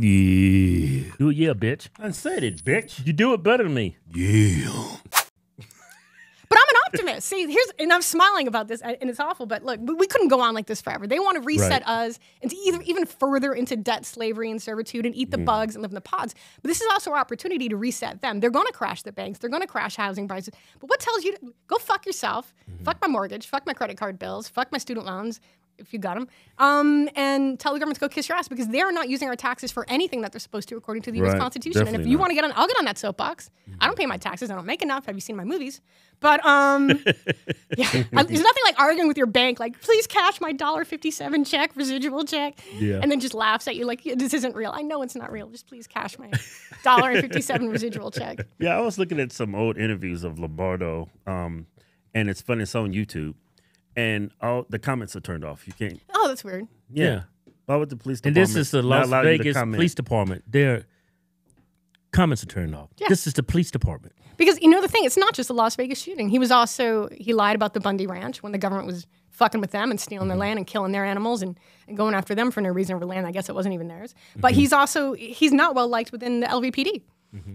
Yeah. Do it, yeah, bitch. I said it, bitch. You do it better than me. Yeah. But I'm an optimist. See, and I'm smiling about this, and it's awful, but look, we couldn't go on like this forever. They want to reset us into even further into debt, slavery, and servitude, and eat the bugs and live in the pods. But this is also our opportunity to reset them. They're going to crash the banks. They're going to crash housing prices. But what tells you to go fuck yourself, fuck my mortgage, fuck my credit card bills, fuck my student loans, if you got them, and tell the government to go kiss your ass because they're not using our taxes for anything that they're supposed to according to the U.S. Constitution. Definitely and if you want to get on, I'll get on that soapbox. I don't pay my taxes. I don't make enough. Have you seen my movies? But there's nothing like arguing with your bank, like, please cash my $1.57 check, residual check, and then just laughs at you like, this isn't real. I know it's not real. Just please cash my $1.57 residual check. Yeah, I was looking at some old interviews of Lombardo, and it's funny. It's on YouTube. And all the comments are turned off. You can't. Oh, that's weird. Yeah. Why would the police And department this is the not Las allow you to Vegas comment? Police Department. Their comments are turned off. Yeah. This is the police department. Because, you know, the thing, it's not just the Las Vegas shooting. He lied about the Bundy Ranch when the government was fucking with them and stealing their land and killing their animals and going after them for no reason over land. I guess it wasn't even theirs. But he's not well liked within the LVPD.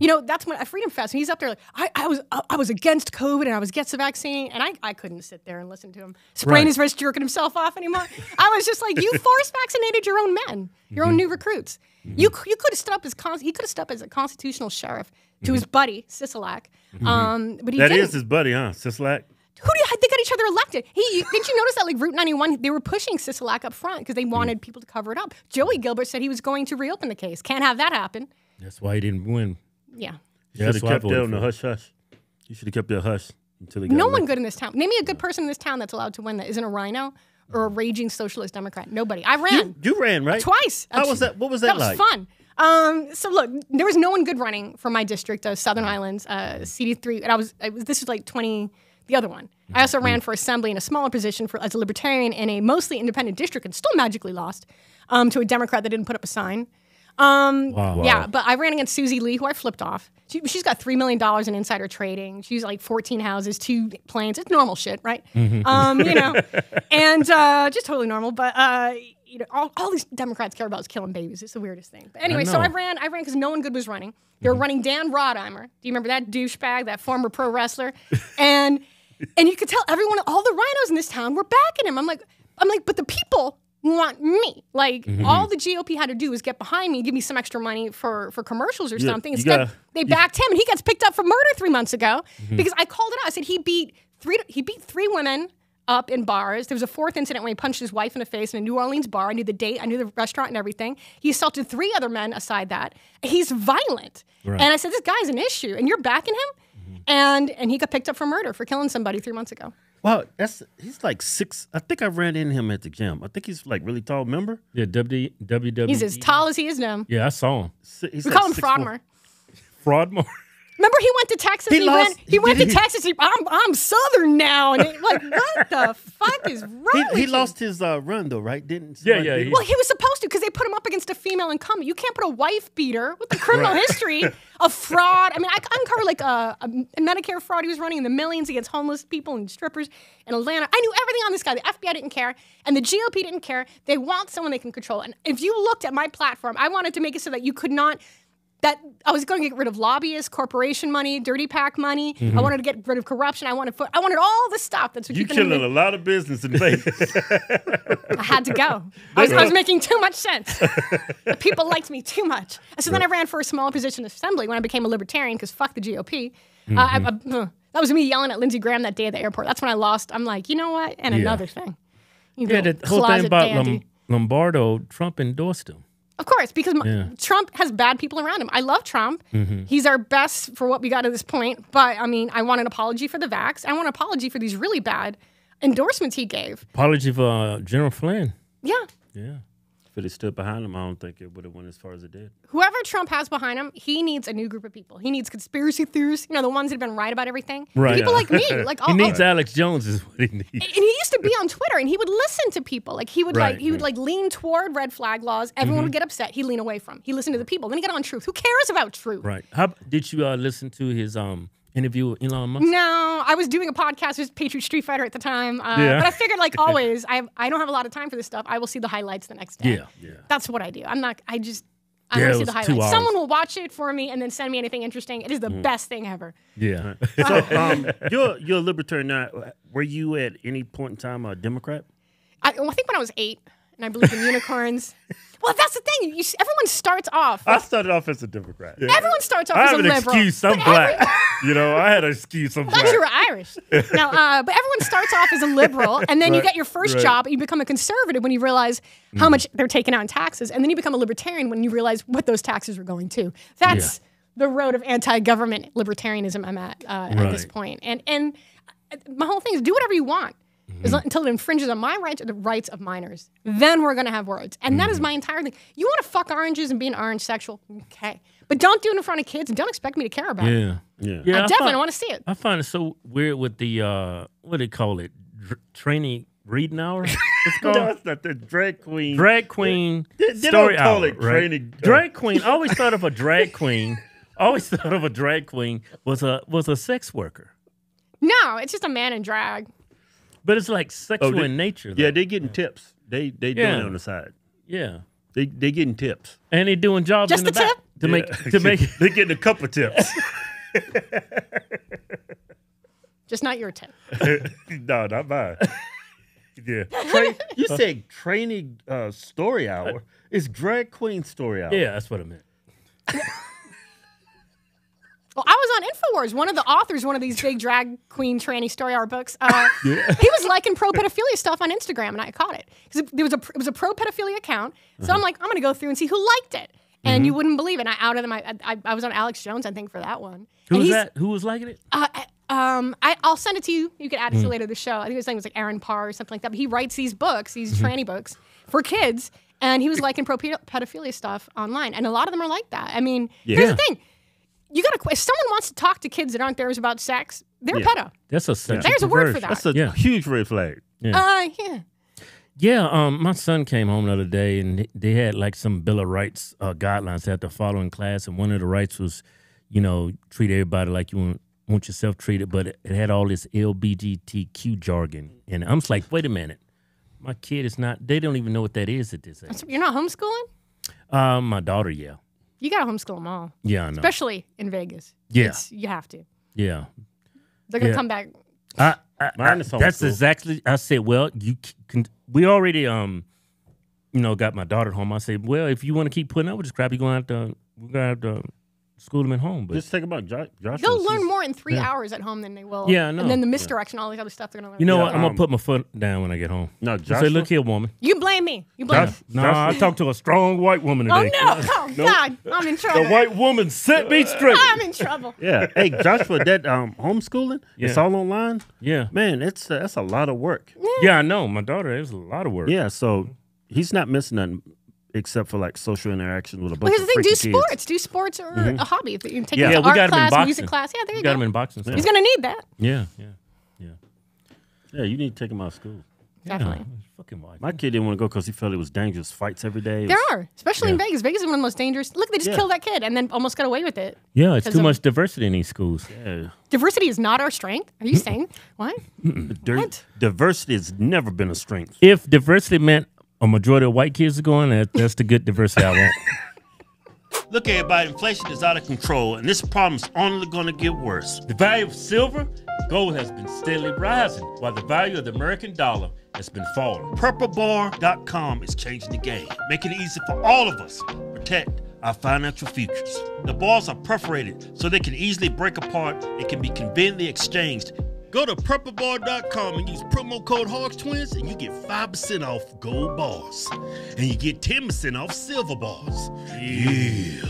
You know, that's when at Freedom Fest, he's up there like, I was against COVID and I was against the vaccine, and I couldn't sit there and listen to him spraying his wrist, jerking himself off anymore. I was just like, you force vaccinated your own men, your own new recruits. You could have stood up he could have stood up as a constitutional sheriff to his buddy Sisolak, but he That didn't. is his buddy, huh? Sisolak? Who do you think got each other elected? Didn't you notice that like Route 91, they were pushing Sisolak up front because they wanted people to cover it up. Joey Gilbert said he was going to reopen the case. Can't have that happen. That's why he didn't win. Yeah. You should have kept that on the hush-hush. You should have kept that hush until he got No elected. one good in this town. Name me a good person in this town that's allowed to win that isn't a rhino or a raging socialist Democrat. Nobody. I ran. You ran, right? Twice. How was that? What was that like? That was fun. So look, there was no one good running for my district, Southern Islands, CD3, and this was like the other one. I also ran for assembly in a smaller position as a libertarian in a mostly independent district and still magically lost to a Democrat that didn't put up a sign. Yeah, but I ran against Susie Lee, who I flipped off. She's got $3 million in insider trading. She's like 14 houses, 2 planes. It's normal shit, right? You know, and just totally normal. But you know, all these Democrats care about is killing babies. It's the weirdest thing. But anyway, so I ran because no one good was running. They were running Dan Rodheimer. Do you remember that douchebag, that former pro wrestler? And you could tell all the rhinos in this town were backing him. I'm like, but the people want me. Like, all the GOP had to do was get behind me and give me some extra money for commercials or something. Instead, they backed him, and he gets picked up for murder 3 months ago because I called it out. I said he beat three women up in bars. There was a 4th incident when he punched his wife in the face in a New Orleans bar. I knew the date, I knew the restaurant and everything. He assaulted 3 other men aside that. He's violent. Right. And I said, this guy's an issue, and you're backing him? And he got picked up for murder for killing somebody 3 months ago. Wow, he's like 6. I think I ran into him at the gym. I think he's like really tall. Remember? Yeah, WWE. He's as tall as he is now. Yeah, I saw him. He's We like call him 6'4". Fraudmore. Fraudmore. Remember, he went to Texas. He went to Texas. I'm Southern now, and like, what the fuck is wrong? with He you? lost his run though, right? Didn't? Yeah. Well, he was supposed to because they put him up against a female incumbent. You can't put a wife beater with the criminal history of fraud. I mean, I uncovered like a Medicare fraud he was running in the millions against homeless people and strippers in Atlanta. I knew everything on this guy. The FBI didn't care, and the GOP didn't care. They want someone they can control. And if you looked at my platform, I wanted to make it so that you could not. That I was going to get rid of lobbyists, corporation money, dirty PAC money. I wanted to get rid of corruption. I wanted all the stuff that's what you killing a lot of business in Vegas. I had to go. I was making too much sense. The people liked me too much. And so then I ran for a smaller position in assembly when I became a libertarian because fuck the GOP. That was me yelling at Lindsey Graham that day at the airport. That's when I lost. I'm like, you know what? And another thing. The whole thing about Lombardo, Trump endorsed him. Of course, because Trump has bad people around him. I love Trump. He's our best for what we got to this point. But, I mean, I want an apology for the vax. I want an apology for these really bad endorsements he gave. Apology for General Flynn. Yeah. If it had stood behind him, I don't think it would have went as far as it did. Whoever Trump has behind him, he needs a new group of people. He needs conspiracy theorists, the ones that have been right about everything. Right. People like me. He needs Alex Jones is what he needs. And he used to be on Twitter, and he would listen to people. Like he would lean toward red flag laws. Everyone would get upset. He'd lean away from. He listened to the people. Then he got on Truth. Who cares about Truth? Right. How did you listen to his interview with Elon Musk? No, I was doing a podcast with Patriot Street Fighter at the time. But I figured, like always, I don't have a lot of time for this stuff. I will see the highlights the next day. Yeah. That's what I do. I Yeah, want to it see the was 2 highlights. hours. Someone will watch it for me and then send me anything interesting. It is the best thing ever. Yeah. So you're a libertarian now. Were you at any point in time a Democrat? I think when I was 8, and I believed in unicorns. Well, that's the thing. Everyone starts off. I started off as a Democrat. Everyone starts off I as have a an liberal. excuse. I'm black. You know, I had an excuse. I'm I thought you black. were Irish. No, but everyone starts off as a liberal, and then you get your first job, and you become a conservative when you realize how much they're taking out in taxes, and then you become a libertarian when you realize what those taxes are going to. That's the road of anti-government libertarianism I'm at this point. And my whole thing is do whatever you want. Until it infringes on my rights or the rights of minors. Then we're going to have words. And that is my entire thing. You want to fuck oranges and be an orange sexual? Okay. But don't do it in front of kids and don't expect me to care about it. Yeah. I definitely want to see it. I find it so weird with the, what do they call it? Trainee reading hour? What's called? No, it's not the drag queen. Drag queen They story don't call hour, it right? training. Drag queen. I always thought of a drag queen. Always thought of a drag queen was a sex worker. No, it's just a man in drag. But it's like sexual in nature. Though. Yeah, they getting tips. They doing it on the side. Yeah. They getting tips. And they doing jobs Just in the the back tip? to make They getting a couple tips. Just not your tip. No, not mine. yeah. You said training story hour. It's drag queen story hour. Yeah, that's what I meant. Well, I was on InfoWars. One of the authors, one of these big drag queen tranny story hour books, he was liking pro pedophilia stuff on Instagram, and I caught it because it was a pro pedophilia account. So I'm like, I'm going to go through and see who liked it, and you wouldn't believe it. And I outed them. I was on Alex Jones, I think, for that one. Who was that? Who was liking it? I'll send it to you. You can add it to later the show. I think his name was like Aaron Parr or something like that. But he writes these books, these tranny books for kids, and he was liking pro pedophilia stuff online, and a lot of them are like that. I mean, here's the thing. You gotta. If someone wants to talk to kids that aren't theirs about sex, they're pedo. That's a sexual There's a word for perversion. that. That's a huge red flag. Yeah. Yeah, my son came home the other day, and they had like some Bill of Rights guidelines they had to follow in class, and one of the rights was, treat everybody like you want yourself treated, but it had all this LGBTQ jargon, and I'm just like, wait a minute, my kid is not. They don't even know what that is at this age. You're not homeschooling? My daughter, yeah. You gotta homeschool them all. Yeah, I know. Especially in Vegas. Yeah. You have to. Yeah. They're gonna come back. Mine is That's homeschool. exactly. I said, well, you can. We already, got my daughter at home. I said, well, if you want to keep putting up with this crap, we're gonna have to school them at home. But Just think about Joshua. They'll learn more in 3 hours at home than they will. Yeah, I know. And then the misdirection, all these other stuff they're gonna learn. you know what? I'm gonna put my foot down when I get home. No, I say, Joshua. look here, woman. You blame me. You blame me. No, I talked to a strong white woman Oh today. no! Oh God! I'm in trouble. The white woman set me straight. I'm in trouble. Yeah. Hey, Joshua, that homeschooling, it's Yeah. all online. Yeah. Man, that's a lot of work. Yeah, I know. My daughter, it was a lot of work. Yeah, so he's not missing nothing except for like social interaction with a Well, bunch here's the of thing: do freaky kids. sports, do sports or a hobby. If you take Yeah, an we art got him in class, boxing. music class, yeah, there you Got go. him in boxing. He's gonna need that. Yeah. Yeah, you need to take him out of school. Definitely. Fucking white. My kid didn't want to go because he felt it was dangerous. Fights every day. There are, especially in Vegas. Vegas is one of the most dangerous. Look, they just killed that kid and then almost got away with it. Yeah, it's 'Cause too of- much diversity in these schools. Yeah. Diversity is not our strength. Are you saying what? What? Diversity has never been a strength. If diversity meant a majority of white kids are going, that's the good diversity I want. Look, everybody, inflation is out of control, and this problem is only going to get worse. The value of silver and gold has been steadily rising, while the value of the American dollar has been falling. PurpleBar.com is changing the game, making it easy for all of us to protect our financial futures. The bars are perforated so they can easily break apart and can be conveniently exchanged. Go to PurpleBar.com and use promo code Hodgetwins and you get 5% off gold bars. And you get 10% off silver bars. Yeah.